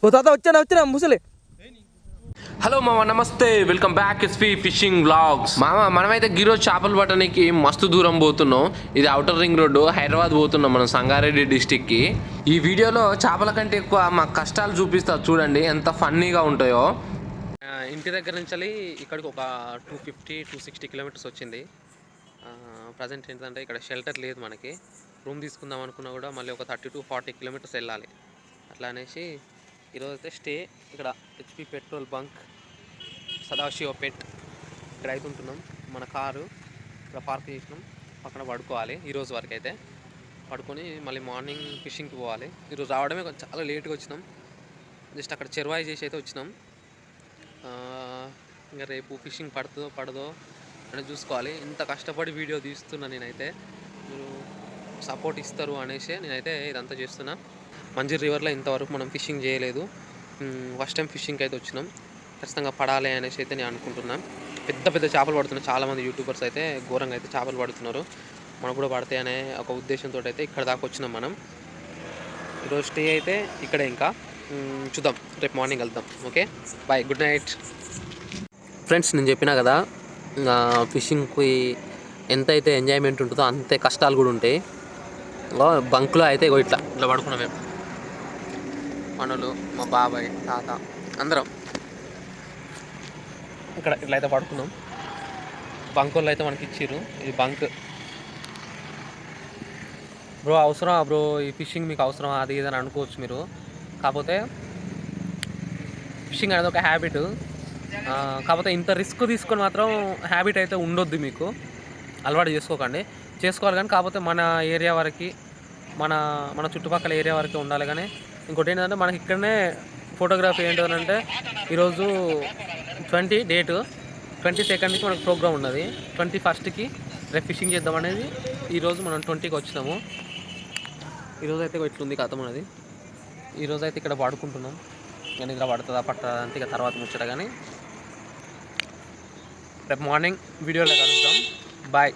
ఓ తాత వచ్చానా ముసలి. హలో మామ, నమస్తే, welcome back SP fishing vlogs. మామ, మనమైతే ఈరోజు చేపలు పట్టడానికి మస్తు దూరం పోతున్నాం. ఇది ఔటర్ రింగ్ రోడ్డు, హైదరాబాద్ పోతున్నాం మనం, సంగారెడ్డి డిస్టిక్కి. ఈ వీడియోలో చేపల కంటే ఎక్కువ మా కష్టాలు చూపిస్తా, చూడండి ఎంత ఫన్నీగా ఉంటాయో. ఇంటి దగ్గర నుంచి ఇక్కడికి ఒక 250-260 కిలోమీటర్స్ వచ్చింది. ప్రజెంట్ ఏంటంటే ఇక్కడ షెల్టర్ లేదు మనకి. రూమ్ తీసుకుందాం అనుకున్నా కూడా మళ్ళీ ఒక 30-40 కిలోమీటర్స్ వెళ్ళాలి. అట్లా అనేసి ఈరోజు అయితే స్టే ఇక్కడ హెచ్పి పెట్రోల్ బంక్ సదాశివ పెట్ ఇక్కడ అయితే ఉంటున్నాం. మన కారు ఇక్కడ పార్క్ చేసినాం, పక్కన పడుకోవాలి. ఈరోజు వరకు అయితే పడుకొని మళ్ళీ మార్నింగ్ ఫిషింగ్కి పోవాలి. ఈరోజు రావడమే కొంచెం చాలా లేట్గా వచ్చినాం. జస్ట్ అక్కడ చెరువాయి చేసి అయితే వచ్చినాం. ఇంకా రేపు ఫిషింగ్ పడదో అని చూసుకోవాలి. ఇంత కష్టపడి వీడియో తీస్తున్నా నేనైతే, మీరు సపోర్ట్ ఇస్తారు అనేసి నేనైతే ఇదంతా చేస్తున్నా. మంజీర్ రివర్లో ఇంతవరకు మనం ఫిషింగ్ చేయలేదు. ఫస్ట్ టైం ఫిషింగ్కి అయితే వచ్చినాం. ఖచ్చితంగా పడాలి అనేసి అయితే నేను అనుకుంటున్నాను. పెద్ద పెద్ద చేపలు పడుతున్నాయి. చాలామంది యూట్యూబర్స్ అయితే ఘోరంగా అయితే చేపలు పడుతున్నారు. మనకు కూడా పడతాయి అనే ఒక ఉద్దేశంతో అయితే ఇక్కడ దాకా వచ్చినాం మనం. ఈరోజు స్టే అయితే ఇక్కడే. ఇంకా చూద్దాం, రేపు మార్నింగ్ వెళ్దాం. Okay, bye, good night. Friends, నేను చెప్పినా కదా, ఫిషింగ్కి ఎంత అయితే ఎంజాయ్మెంట్ ఉంటుందో అంతే కష్టాలు కూడా ఉంటాయి. బంక్లో అయితే ఇట్లా పడుకున్నాం మేము, మనలు, మా బాబాయ్, తాత, అందరం ఇక్కడ ఇట్లా అయితే పడుకున్నాం. బంకుల్లో అయితే మనకి ఇచ్చిర్రు. ఇది బంక్. బ్రో అవసరమా బ్రో ఈ ఫిషింగ్, మీకు అవసరమా అది ఇది అని అనుకోవచ్చు మీరు. కాకపోతే ఫిషింగ్ అనేది ఒక హ్యాబిట్. కాకపోతే ఇంత రిస్క్ తీసుకొని మాత్రం హ్యాబిట్ అయితే ఉండొద్దు మీకు. అలవాటు చేసుకోవాలి కానీ కాకపోతే మన ఏరియా వరకు, మన చుట్టుపక్కల ఏరియా వరకు ఉండాలి. కానీ ఇంకోటి ఏంటంటే మనకి ఇక్కడనే ఫోటోగ్రఫీ ఏంటంటే ఈరోజు 22nd నుంచి మనకు ప్రోగ్రామ్ ఉన్నది. 21st రేపు ఫిషింగ్ చేద్దాం అనేది. ఈరోజు మనం 20కి వచ్చినాము. ఈరోజు అయితే ఇట్లుంది కథం అనేది. ఈరోజు అయితే ఇక్కడ పడుకుంటున్నాం. కానీ ఇక్కడ పట్టదా అంటే ఇక తర్వాత ముచ్చట. కానీ రేపు మార్నింగ్ వీడియోలో కలుద్దాం. బాయ్.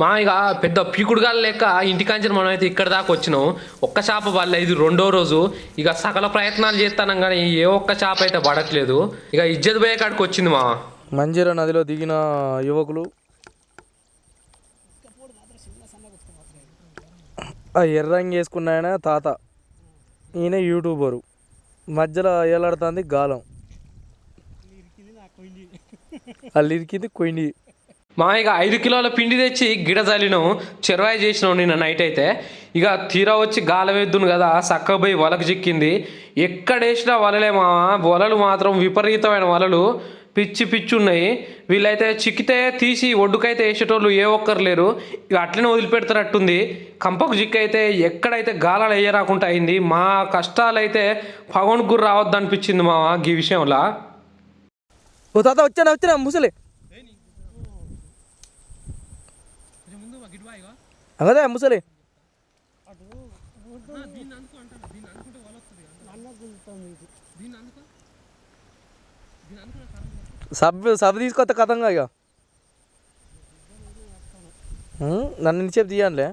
మా ఇక పెద్ద పీకుడుగాలు లెక్క ఇంటికాంచిన మనం అయితే ఇక్కడ దాకా వచ్చినాం. ఒక్క చేప పడలే. ఇది రెండో రోజు. ఇక సకల ప్రయత్నాలు చేస్తానం కానీ ఏ ఒక్క చేప అయితే పడట్లేదు. ఇక ఇజ్జత్ పోయే కాడికి వచ్చింది మా. మంజీరా నదిలో దిగిన యువకులు, ఆ ఎర్రంగి వేసుకున్న ఆయన తాత, ఈయన యూట్యూబరు. మధ్యలో ఏలాడుతుంది గాలం, వాళ్ళు ఇరికింది కొయ్యి. మా ఇక 5 కిలోల పిండి తెచ్చి గిడ చల్లినాం, చెరువాయి చేసినాం నిన్న నైట్ అయితే. ఇక తీరా వచ్చి గాలం వేద్దును కదా, సక్కబోయి వలకు చిక్కింది. ఎక్కడేసినా వలలే మా. వలలు మాత్రం విపరీతమైన వలలు, పిచ్చి ఉన్నాయి. వీళ్ళైతే చిక్కితే తీసి ఒడ్డుకైతే వేసేటోళ్ళు ఏ ఒక్కరు లేరు. ఇక అట్లనే వదిలిపెడతారట్టుంది. కంపకు చిక్కైతే ఎక్కడైతే గాలాలు వేయరాకుండా అయింది. మా కష్టాలు అయితే పగొనికి గురి రావద్దు అనిపించింది మా ఈ విషయంలో. ఓ తాత వచ్చానా ముసలి. అదే ముసలి సబ్ తీసుకొస్తే కథంగా. ఇక నన్ను ఇంతసేపు తీయండిలే.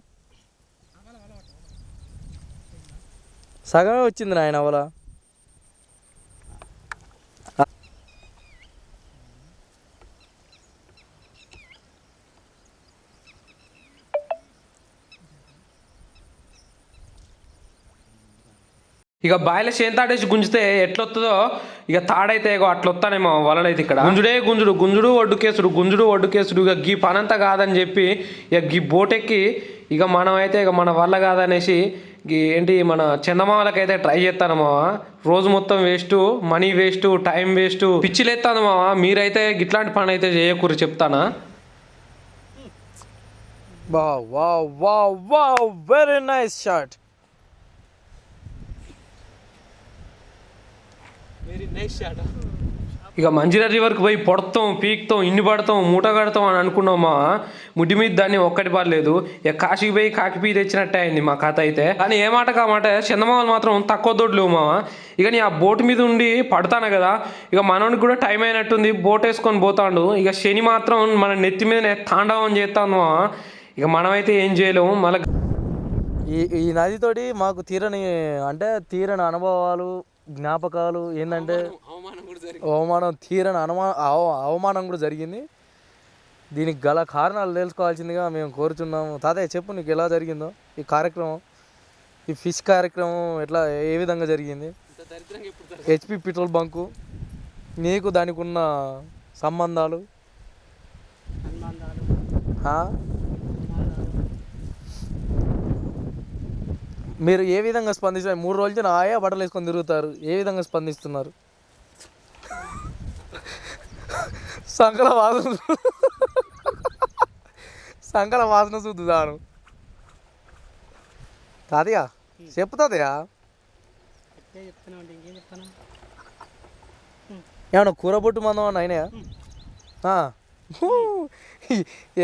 సగమే వచ్చింది నాయన అవల. ఇక బాయిల చేంతాడేసి గుంజితే ఎట్లొస్తుందో ఇక తాడైతే అట్లా వస్తానేమో వలలైతే. ఇక్కడ గుంజుడు ఒడ్డుకేసుడు ఇక గీ పనంతా కాదని చెప్పి ఇక గీ బోటెక్కి ఇక మనమైతే ఇక మన వల్ల కాదనేసి ఏంటి మన చందమామలకైతే ట్రై చేస్తాను మావ. రోజు మొత్తం waste, money waste, time waste, పిచ్చిలేస్తాను మావ. మీరైతే ఇట్లాంటి పని అయితే చేయకూరి చెప్తానా. Very nice shot. ఇక మంజీరా రివర్కి పోయి పొడతాం, పీక్తాం, ఇన్ని పడతాం, మూట కడతాం అని అనుకున్నామా. ముడ్డి మీద దాన్ని ఒక్కటి పడలేదు. ఇక కాశీకి పోయి కాకిపీ తెచ్చినట్టే అయింది మా కథ అయితే. కానీ ఏ మాట కామాట చందమామలు మాత్రం తక్కువ దొడ్లేవు మావా. ఇక నీ ఆ బోటు మీద ఉండి పడతాను కదా, ఇక మనోనికి కూడా టైం అయినట్టుంది, బోట్ వేసుకొని పోతాడు. ఇక శని మాత్రం మన నెత్తి మీద తాండవం చేస్తాను మావా. ఇక మనమైతే ఏం చేయలేము. మళ్ళీ ఈ నదితోటి మాకు తీరని అనుభవాలు జ్ఞాపకాలు ఏంటంటే అవమానం తీరని అవమానం కూడా జరిగింది. దీనికి గల కారణాలు తెలుసుకోవాల్సిందిగా మేము కోరుచున్నాము. తాతయ్య చెప్పు, నీకు ఎలా జరిగిందో ఈ కార్యక్రమం, ఈ ఫిష్ కార్యక్రమం ఎట్లా ఏ విధంగా జరిగింది? హెచ్పి పెట్రోల్ బంకు నీకు దానికి ఉన్న సంబంధాలు మీరు ఏ విధంగా స్పందిస్తారు? 3 రోజులు ఆయా బట్టలు వేసుకొని తిరుగుతారు, ఏ విధంగా స్పందిస్తున్నారు? సంకల వాసన సంకల వాసన చూద్దాను. తాతయ్య చెప్పు తాతయ్య, ఏమన్నా కూర బొట్టు మందం అయినాయా?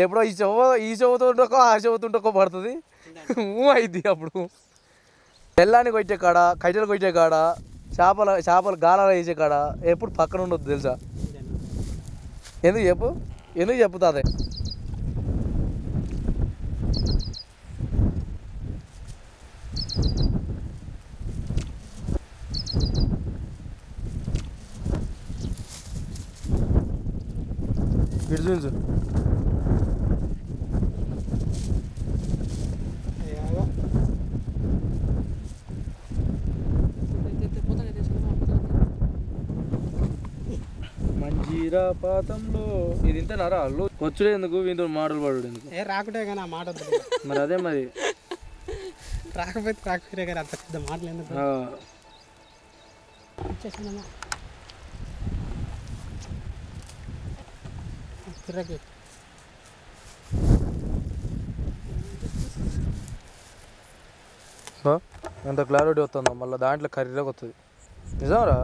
ఎప్పుడో ఈ చెవుతుంటకో ఆ చెవుతుంటకో పడుతుంది అయింది. అప్పుడు బెల్లాన్ని కొట్టే కాడ, కట్టెలు కొట్టే కాడ, చేపలు గాలాలు వేసే కాడ ఎప్పుడు పక్కన ఉండొద్దు తెలుసా? ఎందుకు చెప్పు తాతయ్య. ఇటు చూసు, మంజీరా పాతంలో ఇది ఇంతనారా అల్లు వచ్చుడే ఎందుకు, వీంతో మాటలు పడు ఎందుకు? రాకుంటే కానీ ఆ మాట మరి అదే మరి రాకపోతే కానీ అంత పెద్ద మాటలు ఎందుకు? ఎంత క్లారిటీ వస్తుందో మళ్ళీ దాంట్లో కర్రీలోకి వస్తుంది. నిజంరా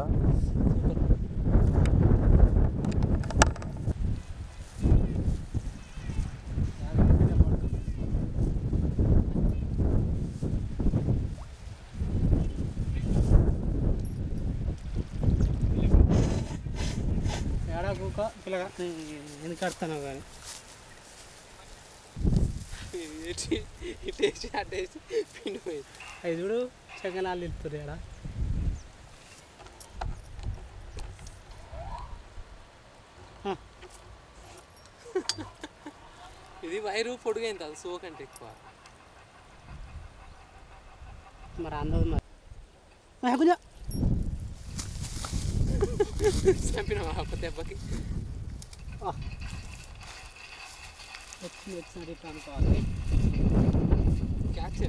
ఏడాకూక పిల్లగా ఎందుకు కడతాను కానీ ఐదుడు చెంగనాలు నిలుపుతుంది ఏడా. ఇది వైరు పొడుగైంది, అది సోకంటే ఎక్కువ. మరి అందదు మరి కొంచెం చంపిన దెబ్బకి వచ్చిన అనుకోవాలి. క్యాచ్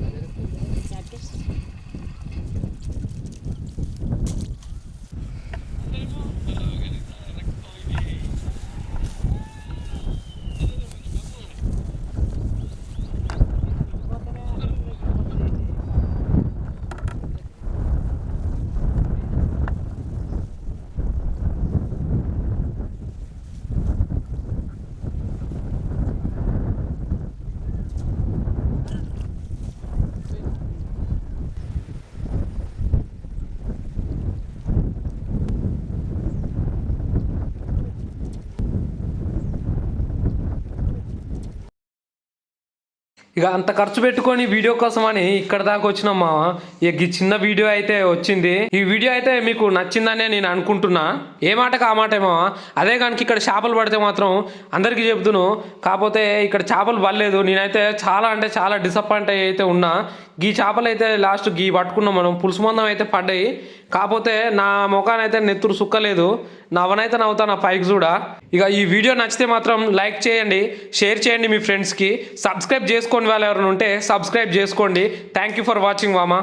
ఇక అంత ఖర్చు పెట్టుకొని వీడియో కోసం అని ఇక్కడ దాకా వచ్చినాం మామ. ఇక ఈ చిన్న వీడియో అయితే వచ్చింది. ఈ వీడియో అయితే మీకు నచ్చిందనే నేను అనుకుంటున్నా. ఏ మాటకు ఆ మాటే మామ. అదే కనుక ఇక్కడ చేపలు పడితే మాత్రం అందరికీ చెప్తును, కాకపోతే ఇక్కడ చేపలు పడలేదు. నేనైతే చాలా అంటే చాలా డిసప్పాయింట్ అయితే ఉన్నా. గీ చేపలు అయితే లాస్ట్ గీ పట్టుకున్నాం మనం, పులుసు మందం అయితే పడ్డాయి. కాకపోతే నా ముఖానైతే నెత్తురు సుక్కలేదు, నవ్వనైతే నవ్వుతా నా పైకి చూడా. ఇక ఈ వీడియో నచ్చితే మాత్రం లైక్ చేయండి, షేర్ చేయండి మీ ఫ్రెండ్స్కి, సబ్స్క్రైబ్ చేసుకోండి. వాళ్ళు ఎవరైనా ఉంటే సబ్స్క్రైబ్ చేసుకోండి. థ్యాంక్ యూ ఫర్ వాచింగ్ మామ.